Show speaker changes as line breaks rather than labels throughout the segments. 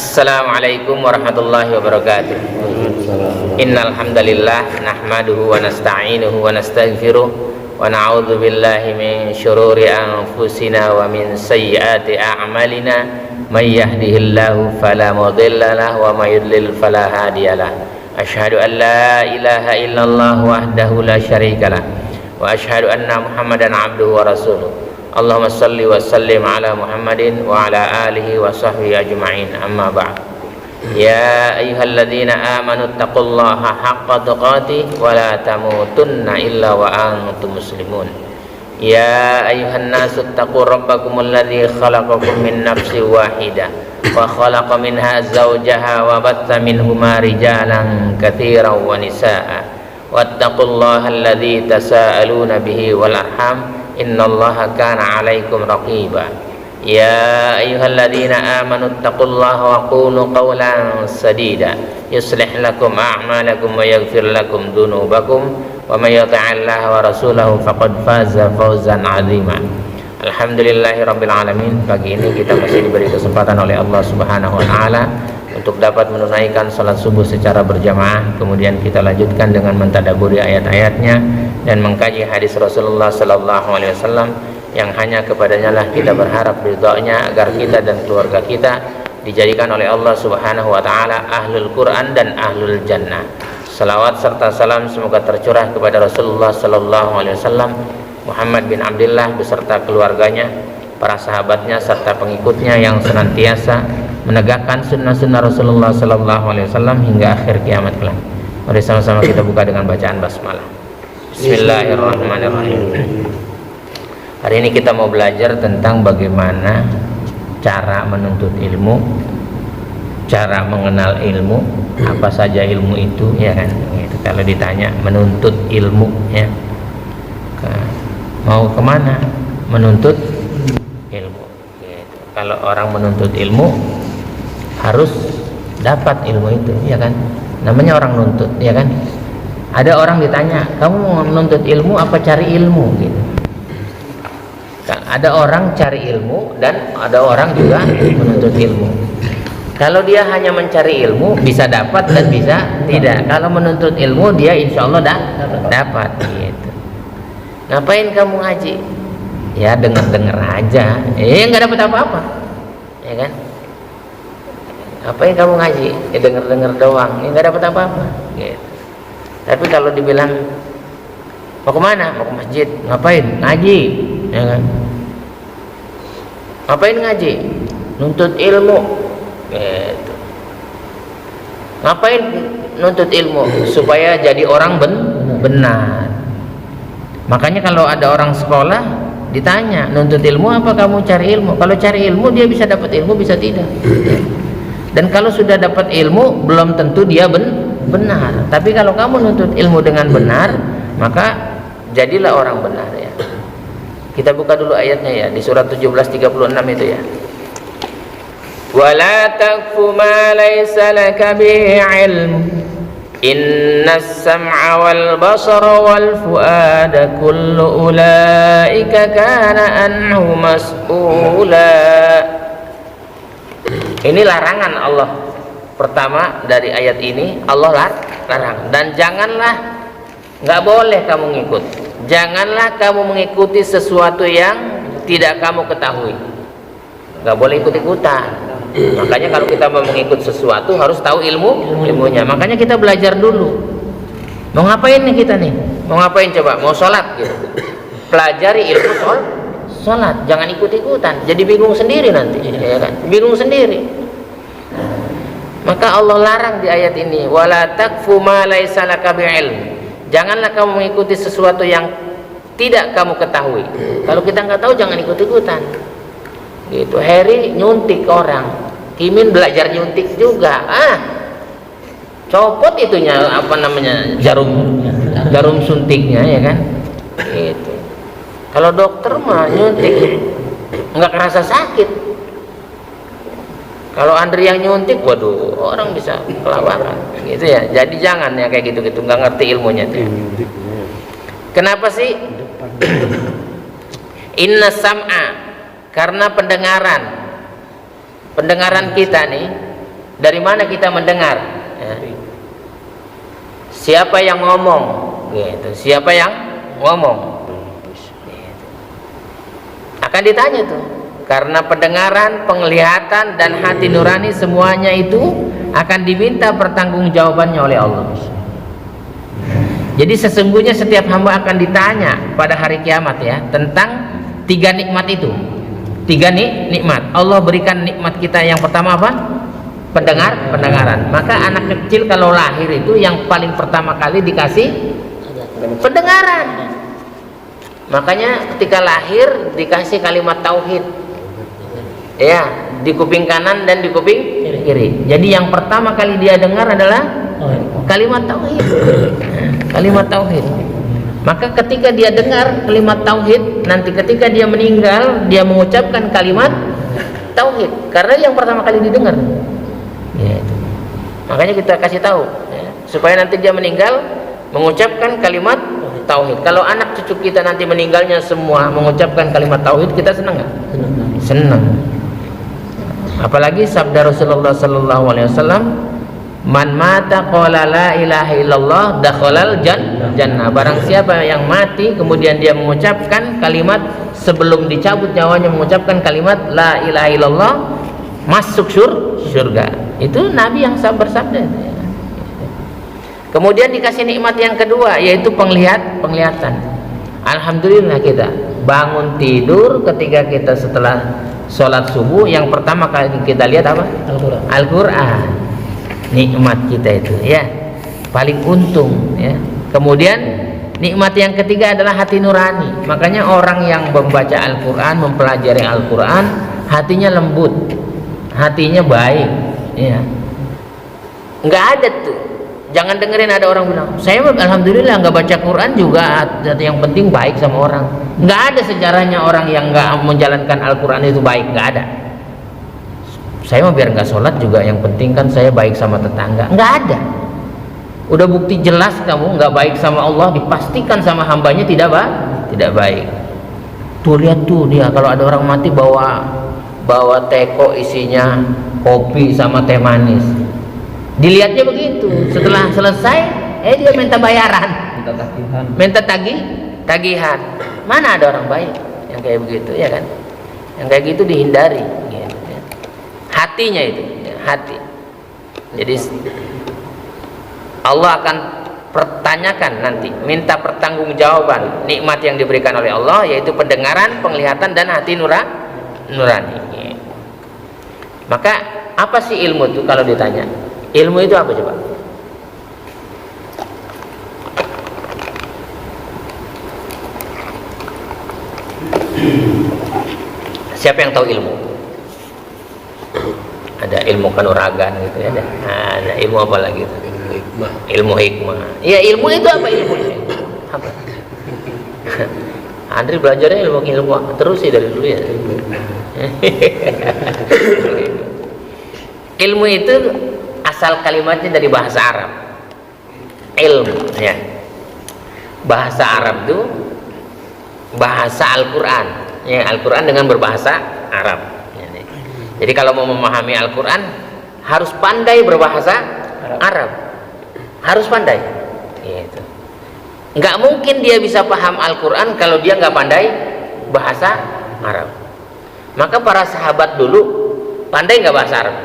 Assalamualaikum warahmatullahi wabarakatuh. Innal hamdalillah nahmaduhu wa nasta'inuhu wa nastaghfiruh wa na'udzu billahi min syururi anfusina wa min sayyiati a'malina may yahdihillahu fala mudilla lahu wa may yudlil fala hadiyalah. Asyhadu an la ilaha illallah wahdahu la syarikalah wa asyhadu anna Muhammadan abduhu wa rasuluh. Allahumma salli wa sallim ala Muhammadin wa ala alihi wa sahbihi ajma'in, amma ba'd. Ya ayyuhalladzina amanu taqullaha haqqa tuqatih wa la tamutunna illa wa antum muslimun. Ya ayyuhan nasu taqu rabbakumul ladzi khalaqakum min nafsin wahidah wa khalaqa minha zawjaha wa batha minhuma rijalan katsiran wa nisaa'a wattaqullaha alladzi tasaaluna bihi wal arham innallaha kana 'alaikum raqiba. Ya ayyuhalladzina amanu taqullaha wa qulu qawlan sadida yuslih lakum a'malakum wa yaghfir lakum dhunubakum wa may yuti'illaha wa rasulahu faqad faza fawzan 'azima. Alhamdulillahirabbil alamin. Pagi ini kita masih diberi kesempatan oleh Allah Subhanahu wa taala untuk dapat menunaikan salat subuh secara berjamaah. Kemudian kita lanjutkan dengan mentadaburi ayat-ayatnya dan mengkaji hadis Rasulullah sallallahu alaihi wasallam yang hanya kepadanya lah kita berharap ridhonya agar kita dan keluarga kita dijadikan oleh Allah Subhanahu wa taala ahlul Quran dan ahlul jannah. Salawat serta salam semoga tercurah kepada Rasulullah sallallahu alaihi wasallam, Muhammad bin Abdullah beserta keluarganya, para sahabatnya serta pengikutnya yang senantiasa menegakkan sunnah-sunnah Rasulullah sallallahu alaihi wasallam hingga akhir kiamat kelak. Mari sama-sama kita buka dengan bacaan basmalah. Bismillahirrahmanirrahim. Hari ini kita mau belajar tentang bagaimana cara menuntut ilmu, cara mengenal ilmu, apa saja ilmu itu, ya kan? Gitu. Kalau ditanya menuntut ilmu, ya, mau kemana? Menuntut ilmu. Gitu. Kalau orang menuntut ilmu harus dapat ilmu itu, ya kan? Namanya orang nuntut, ya kan? Ada orang ditanya, kamu mau menuntut ilmu apa cari ilmu? Gitu. Ada orang cari ilmu dan ada orang juga menuntut ilmu. Kalau dia hanya mencari ilmu bisa dapat dan bisa tidak. Kalau menuntut ilmu dia insya Allah dapat. Gitu. Ngapain kamu ngaji? Ya dengar-dengar aja. Nggak dapat apa-apa, ya kan? Ngapain kamu ngaji? Dengar-dengar doang. Nggak dapat apa-apa. Gitu. Tapi kalau dibilang mau kemana? Mau ke masjid. Ngapain? Ngaji, ya kan? Ngapain ngaji? Nuntut ilmu. Gitu. Ngapain nuntut ilmu? Supaya jadi orang benar. Makanya kalau ada orang sekolah ditanya, nuntut ilmu apa kamu cari ilmu? Kalau cari ilmu dia bisa dapat ilmu, bisa tidak. Dan kalau sudah dapat ilmu belum tentu dia benar. Tapi kalau kamu nuntut ilmu dengan benar, maka jadilah orang benar, ya. Kita buka dulu ayatnya, ya, di surat 17:36 itu, ya. Wala taqfu ma laysa laka bihi ilm innas sam'a wal basara wal fuada kullu ulaika kana anhu mas'ula. Ini larangan Allah. Pertama dari ayat ini Allah larang, dan janganlah, nggak boleh kamu ngikut, janganlah kamu mengikuti sesuatu yang tidak kamu ketahui. Nggak boleh ikut-ikutan. Makanya kalau kita mau mengikut sesuatu harus tahu ilmunya. Makanya kita belajar dulu. Mau ngapain nih kita nih? Mau ngapain coba? Mau sholat gitu. Pelajari ilmu sholat, jangan ikut-ikutan. Jadi bingung sendiri nanti, ya kan? Bingung sendiri. Maka Allah larang di ayat ini, wala taqfu ma laysa laka bi'ilm. Janganlah kamu mengikuti sesuatu yang tidak kamu ketahui. Kalau kita nggak tahu jangan ikut-ikutan. Gitu. Heri nyuntik orang, Kimin belajar nyuntik juga. Copot itunya apa namanya, jarum suntiknya, ya kan? Gitu. Kalau dokter mah nyuntik nggak kerasa sakit. Kalau Andri yang nyuntik, waduh, orang bisa kelabakan, gitu ya. Jadi jangan ya kayak gitu-gitu, nggak ngerti ilmunya tuh. Kenapa sih? Inna sam'a, karena pendengaran kita nih, Dari mana kita mendengar? Ya. Siapa yang ngomong? Gitu. Siapa yang ngomong? Gitu. Akan ditanya tuh. Karena pendengaran, penglihatan, dan hati nurani semuanya itu akan diminta pertanggungjawabannya oleh Allah. Jadi sesungguhnya setiap hamba akan ditanya pada hari kiamat ya tentang 3 nikmat itu. 3 nikmat. Allah berikan nikmat kita yang pertama apa? Pendengaran. Maka anak kecil kalau lahir itu yang paling pertama kali dikasih pendengaran. Makanya ketika lahir dikasih kalimat tauhid. Ya, di kuping kanan dan di kuping kiri. Jadi yang pertama kali dia dengar adalah kalimat tauhid. Kalimat tauhid. Maka ketika dia dengar kalimat tauhid, nanti ketika dia meninggal dia mengucapkan kalimat tauhid karena yang pertama kali didengar. Ya, itu. Makanya kita kasih tahu ya, supaya nanti dia meninggal mengucapkan kalimat tauhid. Kalau anak cucu kita nanti meninggalnya semua mengucapkan kalimat tauhid, kita senang nggak? Senang. Apalagi sabda Rasulullah sallallahu alaihi wasallam, man mata qala la ilaha illallah dakhalal jannah. Barang siapa yang mati kemudian dia mengucapkan kalimat sebelum dicabut nyawanya mengucapkan kalimat la ilaha illallah, masuk surga. Itu Nabi yang bersabda. Kemudian dikasih nikmat yang kedua yaitu penglihatan. Alhamdulillah kita bangun tidur ketika kita setelah sholat subuh yang pertama kali kita lihat apa? Al-Quran. Nikmat kita itu ya paling untung ya. Kemudian nikmat yang ketiga adalah hati nurani. Makanya orang yang membaca Al-Quran, mempelajari Al-Quran, hatinya lembut, hatinya baik ya. Nggak ada tuh, jangan dengerin ada orang bilang saya alhamdulillah nggak baca Quran juga yang penting baik sama orang. Nggak ada sejarahnya orang yang nggak menjalankan Al-Quran itu baik, nggak ada. Saya mau biar nggak sholat juga yang penting kan saya baik sama tetangga, nggak ada. Udah bukti jelas kamu nggak baik sama Allah, dipastikan sama hambanya tidak baik. Tuh lihat tuh dia kalau ada orang mati bawa teko isinya kopi sama teh manis, dilihatnya begitu. Setelah selesai dia minta bayaran, minta tagihan. Mana ada orang baik yang kayak begitu ya kan? Yang kayak gitu dihindari. Hatinya itu hati. Jadi Allah akan pertanyakan nanti, minta pertanggungjawaban nikmat yang diberikan oleh Allah yaitu pendengaran, penglihatan dan hati nurani. Maka apa sih ilmu itu kalau ditanya? Ilmu itu apa coba? Siapa yang tahu ilmu? Ada ilmu kanuragan gitu ya, ada ilmu apa lagi? Ilmu hikmah. Ya ilmu itu apa ilmunya? Apa? Andri belajarnya ilmu terus sih dari dulu ya. Ilmu itu asal kalimatnya dari bahasa Arab. Ilmu ya. Bahasa Arab itu bahasa Al-Quran ya, Al-Quran dengan berbahasa Arab. Jadi kalau mau memahami Al-Quran harus pandai berbahasa Arab, harus pandai gitu. Nggak mungkin dia bisa paham Al-Quran kalau dia nggak pandai bahasa Arab. Maka para sahabat dulu pandai nggak bahasa Arab?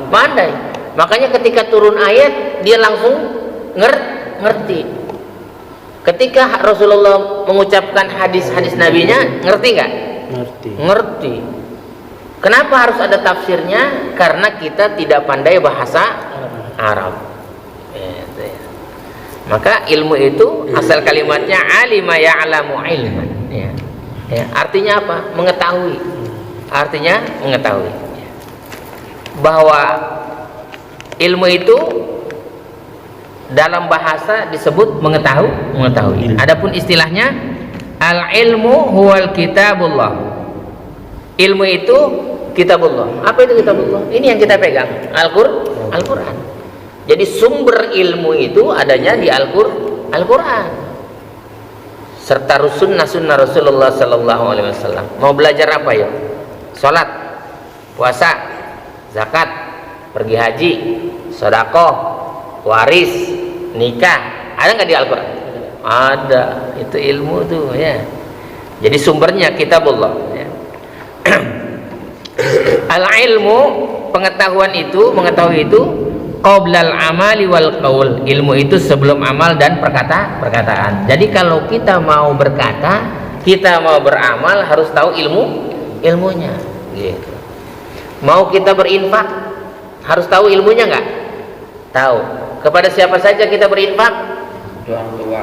Pandai. Makanya ketika turun ayat dia langsung ngerti. Ketika Rasulullah mengucapkan hadis-hadis nabinya, ngerti nggak? Ngerti. Kenapa harus ada tafsirnya? Karena kita tidak pandai bahasa Arab. Maka ilmu itu asal kalimatnya alima ya'lamu ilman ya. Artinya apa? Mengetahui. Artinya mengetahui bahwa ilmu itu dalam bahasa disebut mengetahui. Adapun istilahnya al-ilmu huwal kitabullah. Ilmu itu kitabullah. Apa itu kitabullah? Ini yang kita pegang, Al-Quran. Jadi sumber ilmu itu adanya di Al-Quran serta sunnah Rasulullah Sallallahu Alaihi Wasallam. Mau belajar apa ya? Sholat, puasa, zakat, pergi haji, sedekah, waris, nikah. Ada nggak di Al-Quran? Ada. Itu ilmu tuh ya. Jadi sumbernya kitabullah ya. Al-ilmu, pengetahuan itu, mengetahui itu qoblal amali wal qaul. Ilmu itu sebelum amal dan perkataan. Jadi kalau kita mau berkata, kita mau beramal, harus tahu ilmunya gitu. Mau kita berinfak, harus tahu ilmunya nggak? Tahu. Kepada siapa saja kita berinfak?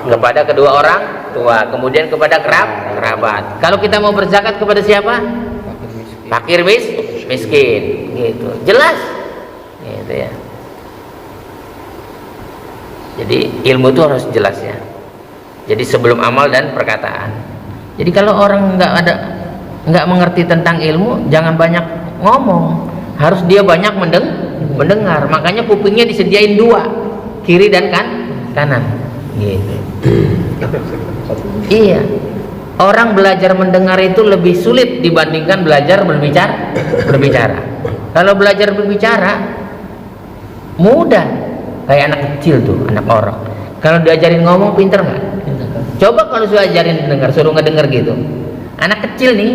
Kepada kedua orang tua, kemudian kepada kerabat. Kalau kita mau berzakat, kepada siapa? Fakir, miskin gitu. Jelas gitu ya. Jadi ilmu itu harus jelas ya. Jadi sebelum amal dan perkataan. Jadi kalau orang nggak mengerti tentang ilmu, jangan banyak ngomong, harus dia banyak mendengar. Makanya kupingnya disediain dua, kiri dan kanan gitu. Iya, orang belajar mendengar itu lebih sulit dibandingkan belajar berbicara. Kalau belajar berbicara mudah, kayak anak kecil tuh, anak orang. Kalau diajarin ngomong pinter nggak? Coba kalau suruh ajarin dengar, suruh ngedenger gitu. Anak kecil nih,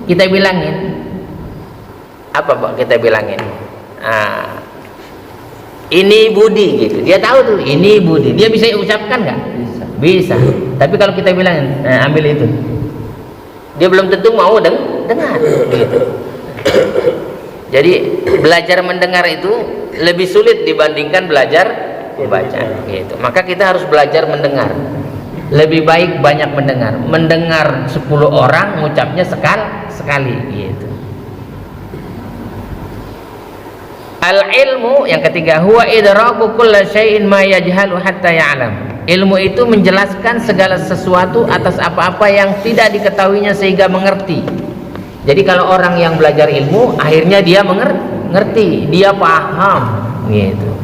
kita bilangin apa, Pak? Kita bilangin, ini Budi gitu. Dia tahu tuh, ini Budi. Dia bisa ucapkan nggak? Bisa. Tapi kalau kita bilangin, ambil itu, dia belum tentu mau dengar gitu. Jadi belajar mendengar itu lebih sulit dibandingkan belajar membaca gitu. Maka kita harus belajar mendengar. Lebih baik banyak mendengar 10 orang, ngucapnya sekali gitu. Al-ilmu yang ketiga, huwa idraku kulla syai'in ma yajhalu hatta ya'lam. Ilmu itu menjelaskan segala sesuatu atas apa-apa yang tidak diketahuinya sehingga mengerti. Jadi kalau orang yang belajar ilmu, akhirnya dia mengerti, dia paham gitu.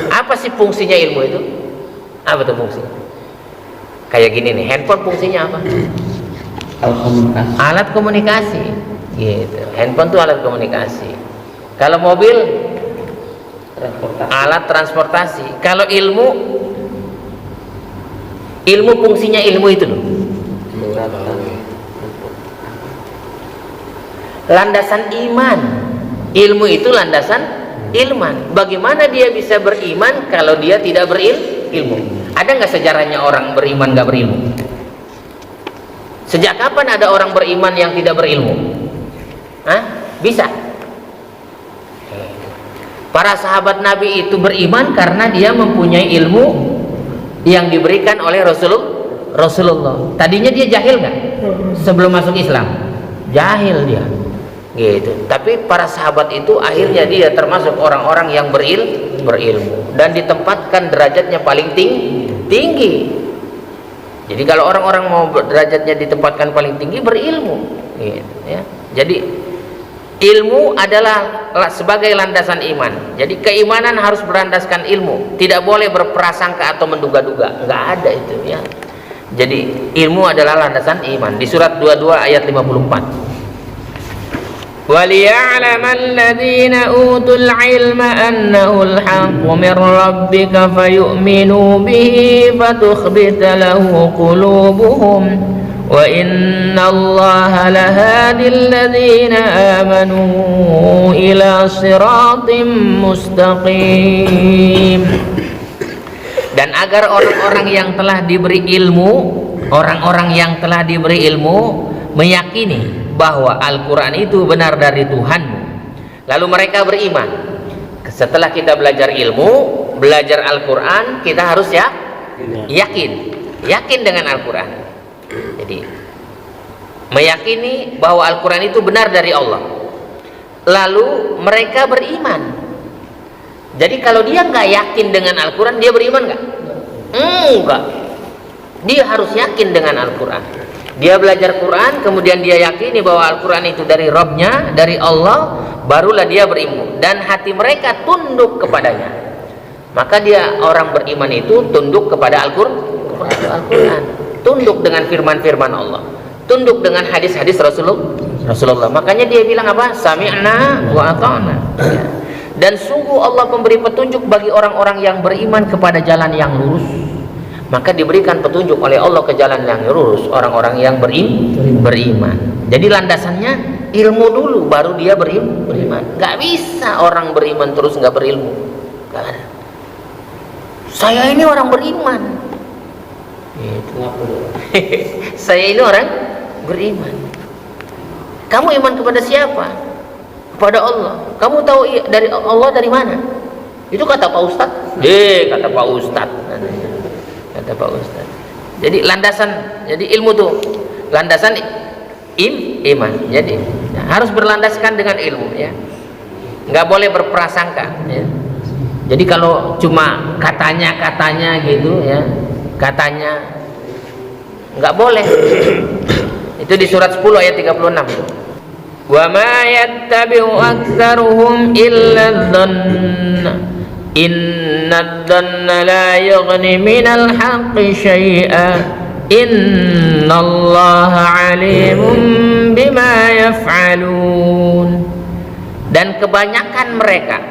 Apa sih fungsinya ilmu itu? Apa tuh fungsi? Kayak gini nih, handphone fungsinya apa? Alat komunikasi gitu. Handphone tuh alat komunikasi. Kalau mobil, alat transportasi. Kalau ilmu fungsinya ilmu itu loh. Landasan iman. Ilmu itu landasan iman. Bagaimana dia bisa beriman kalau dia tidak berilmu? Ada nggak sejarahnya orang beriman nggak berilmu? Sejak kapan ada orang beriman yang tidak berilmu? Bisa. Para sahabat Nabi itu beriman karena dia mempunyai ilmu yang diberikan oleh Rasulullah. Tadinya dia jahil nggak? Sebelum masuk Islam, jahil dia, gitu. Tapi para sahabat itu akhirnya dia termasuk orang-orang yang berilmu dan ditempatkan derajatnya paling tinggi. Jadi kalau orang-orang mau derajatnya ditempatkan paling tinggi, berilmu, gitu, ya. Jadi ilmu adalah sebagai landasan iman. Jadi keimanan harus berlandaskan ilmu. Tidak boleh berprasangka atau menduga-duga. Nggak ada itu ya. Jadi ilmu adalah landasan iman. Di surat 22 ayat 54. وَلِيَعْلَمَ الَّذِينَ أُوتُوا الْعِلْمَ أَنَّهُ الْحَقُّ مِنْ رَبِّكَ فَيُؤْمِنُوا بِهِ فَتُخْبِتَ لَهُ قُلُوبُهُمْ وَإِنَّ اللَّهَ لَهَادِي الَّذِينَ آمَنُوا إِلَى صِرَاطٍ مُسْتَقِيمٍ. Dan agar orang-orang yang telah diberi ilmu, meyakini bahwa Al-Quran itu benar dari Tuhanmu, lalu mereka beriman. Setelah kita belajar ilmu, belajar Al-Quran, kita harus yakin dengan Al-Quran. Jadi meyakini bahwa Al-Quran itu benar dari Allah, lalu mereka beriman. Jadi kalau dia nggak yakin dengan Al-Quran, dia beriman nggak? Enggak. Dia harus yakin dengan Al-Quran. Dia belajar Quran, kemudian dia yakini bahwa Al-Quran itu dari Rabb-nya, dari Allah, barulah dia berilmu. Dan hati mereka tunduk kepadanya. Maka dia orang beriman itu tunduk kepada Al-Quran, tunduk dengan firman-firman Allah, tunduk dengan hadis-hadis Rasulullah. Makanya dia bilang apa? Sami'na wa ata'na. Dan sungguh Allah memberi petunjuk bagi orang-orang yang beriman kepada jalan yang lurus. Maka diberikan petunjuk oleh Allah ke jalan yang lurus orang-orang yang beriman. Jadi landasannya ilmu dulu, baru dia beriman. Gak bisa orang beriman terus gak berilmu. Gak ada. Saya ini orang beriman. Gitu. Saya ini orang beriman. Kamu iman kepada siapa? Kepada Allah. Kamu tahu dari Allah dari mana? Itu kata Pak Ustadz. Kata Pak Ustadz. Kata Pak Ustadz. Jadi landasan, jadi ilmu tuh landasan iman. Jadi harus berlandaskan dengan ilmu, ya. Nggak boleh berprasangka, ya. Jadi kalau cuma katanya gitu, ya, katanya nggak boleh. Itu di surat 10 ayat 36. Wa ma yattabi'u aktsaruhum illa dhanna inna dhanna la yughni minal haqqi syai'a innallaha 'alimun bima yaf'alun. Dan kebanyakan mereka,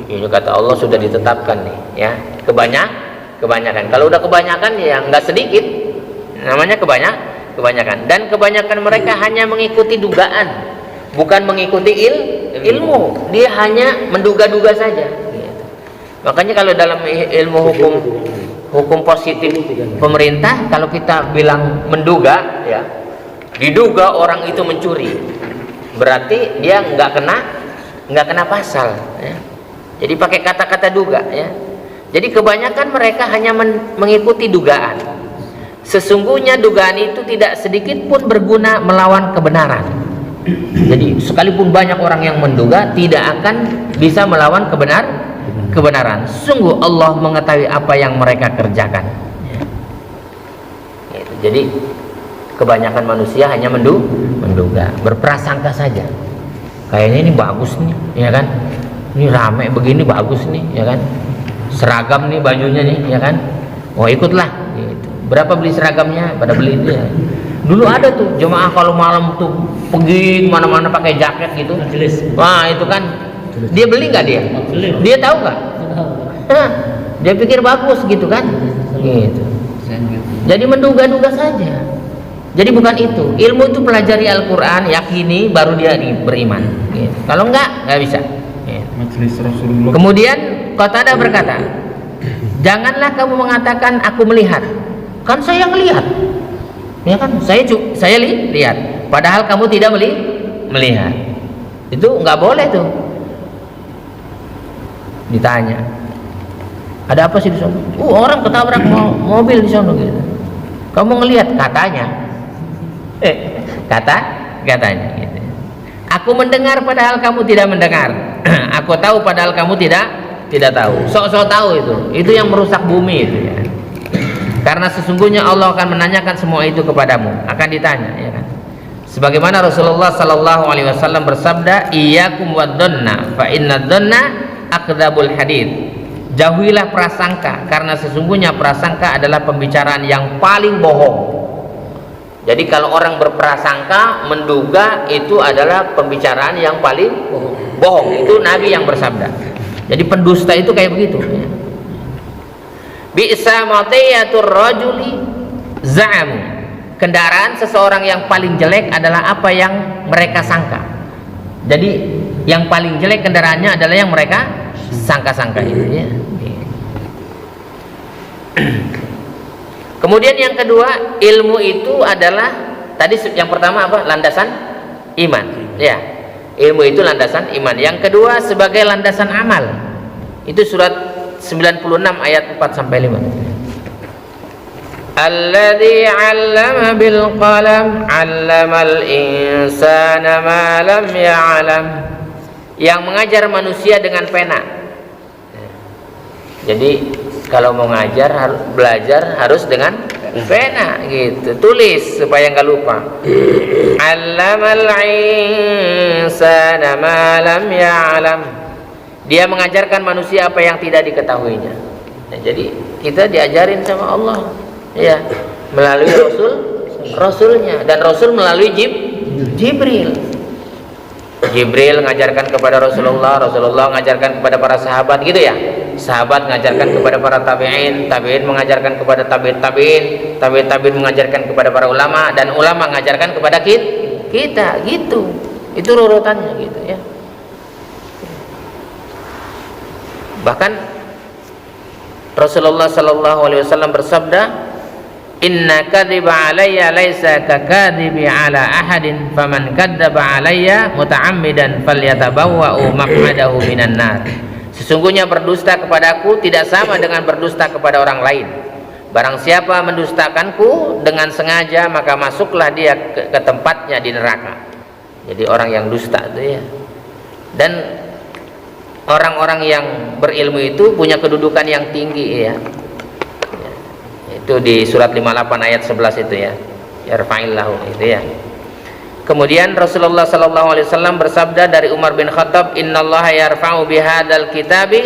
ini kata Allah sudah ditetapkan nih, ya, kebanyakan. Kalau udah kebanyakan ya nggak sedikit, namanya kebanyakan. Dan kebanyakan mereka hanya mengikuti dugaan, bukan mengikuti ilmu. Dia hanya menduga-duga saja. Makanya kalau dalam ilmu hukum positif pemerintah, kalau kita bilang menduga, ya, diduga orang itu mencuri, berarti dia nggak kena pasal, ya. Jadi pakai kata-kata duga, ya. Jadi kebanyakan mereka hanya mengikuti dugaan. Sesungguhnya dugaan itu tidak sedikit pun berguna melawan kebenaran. Jadi sekalipun banyak orang yang menduga, tidak akan bisa melawan kebenaran. Sungguh Allah mengetahui apa yang mereka kerjakan, ya. Gitu. Jadi kebanyakan manusia hanya menduga, berprasangka saja. Kayaknya ini bagus nih, ya kan? Ini rame begini bagus nih, ya kan? Seragam nih bajunya nih, ya kan? Oh ikutlah. Gitu. Berapa beli seragamnya? Pada beli itu, ya. Dulu ada tuh jemaah kalau malam tuh pergi kemana-mana pakai jaket gitu. Wah itu kan, dia beli nggak dia? Dia tahu nggak? Dia pikir bagus gitu kan? Gitu. Jadi menduga-duga saja. Jadi bukan itu. Ilmu itu pelajari Al-Quran, yakini, baru dia beriman. Gitu. Kalau nggak bisa. Gitu. Kemudian Qatadah berkata, janganlah kamu mengatakan aku melihat. Kan saya melihat, ya kan? Saya lihat. Padahal kamu tidak melihat. Itu nggak boleh tuh. Ditanya, ada apa sih di sana? Orang ketabrak mobil di sana gitu. Kamu ngelihat? Katanya. Katanya gitu. Aku mendengar padahal kamu tidak mendengar. Aku tahu padahal kamu tidak tahu. Sok-sok tahu itu yang merusak bumi itu, ya. Karena sesungguhnya Allah akan menanyakan semua itu kepadamu, akan ditanya, ya kan? Sebagaimana Rasulullah sallallahu alaihi wasallam bersabda, iyyakum wadhanna fa inna dhanna akdzabul hadits. Jauhilah prasangka, karena sesungguhnya prasangka adalah pembicaraan yang paling bohong. Jadi kalau orang berprasangka, menduga, itu adalah pembicaraan yang paling bohong. Itu Nabi yang bersabda. Jadi pendusta itu kayak begitu, ya. Bi'sa matiyatur rajuli za'amu. Kendaraan seseorang yang paling jelek adalah apa yang mereka sangka. Jadi yang paling jelek kendaraannya adalah yang mereka sangka-sangka itu, ya. Kemudian yang kedua, ilmu itu adalah tadi yang pertama apa? Landasan iman, ya. Ilmu itu landasan iman. Yang kedua sebagai landasan amal. Itu surat 96 ayat 4 sampai 5. Alladzi 'allama bil qalam 'allamal insana ma lam ya'lam. Yang mengajar manusia dengan pena. Jadi kalau mau belajar harus dengan pena gitu, tulis supaya nggak lupa. 'Allamal insana ma lam ya'lam. Dia mengajarkan manusia apa yang tidak diketahuinya. Nah, jadi kita diajarin sama Allah, ya, melalui Rasulnya, dan Rasul melalui Jibril. Jibril ngajarkan kepada Rasulullah, Rasulullah ngajarkan kepada para sahabat, gitu ya. Sahabat ngajarkan kepada para tabi'in, tabi'in mengajarkan kepada tabi'in tabi'in, tabi'in tabi'in mengajarkan kepada para ulama, dan ulama mengajarkan kepada kita, gitu. Itu urutannya, gitu ya. Bahkan Rasulullah sallallahu alaihi wasallam bersabda, "Inna kadhiba alayya laisa kakadhibi ala ahadin, faman kadzdzaba alayya muta'ammidan falyatabawwa'u maq'adahu minan nar." Sesungguhnya berdusta kepadaku tidak sama dengan berdusta kepada orang lain. Barang siapa mendustakanku dengan sengaja, maka masuklah dia ke tempatnya di neraka. Jadi orang yang dusta itu ya. Dan orang-orang yang berilmu itu punya kedudukan yang tinggi ya. Itu di surat 58 ayat 11 itu ya. Yarfa'illahu itu ya. Kemudian Rasulullah sallallahu alaihi wasallam bersabda dari Umar bin Khattab, "Innallaha yarfa'u bihadzal kitabi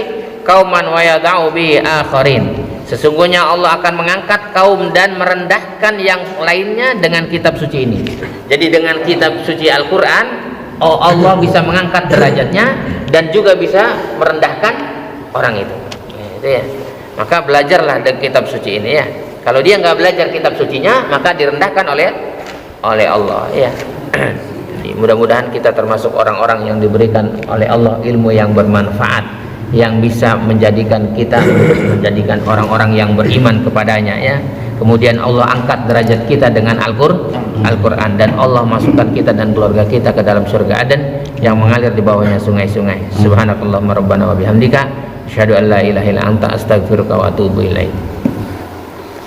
qauman wa yad'u bihi akharin." Sesungguhnya Allah akan mengangkat kaum dan merendahkan yang lainnya dengan kitab suci ini. Jadi dengan kitab suci Al-Qur'an, Allah bisa mengangkat derajatnya dan juga bisa merendahkan orang itu. Itu ya. Maka belajarlah dari kitab suci ini ya. Kalau dia nggak belajar kitab sucinya, maka direndahkan oleh Allah ya. Jadi mudah-mudahan kita termasuk orang-orang yang diberikan oleh Allah ilmu yang bermanfaat, yang bisa menjadikan kita menjadikan orang-orang yang beriman kepadanya ya. Kemudian Allah angkat derajat kita dengan Al-Qur'an, dan Allah masukkan kita dan keluarga kita ke dalam surga Aden yang mengalir di bawahnya sungai-sungai. Subhanakallahumma rabbana wa bihamdika asyhadu an la ilaha illa anta astaghfiruka wa atubu ilaik.